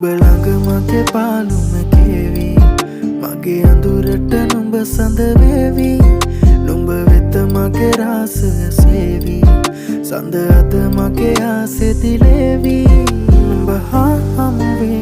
බලඟ මගේ පාලුම කේවි මගේ අඳුරට නුඹ සඳ වේවි නුඹ වෙත මගේ රාසය සේවි සඳ අද මගේ ආසෙ දිලේවි නුඹ හා හමු වේ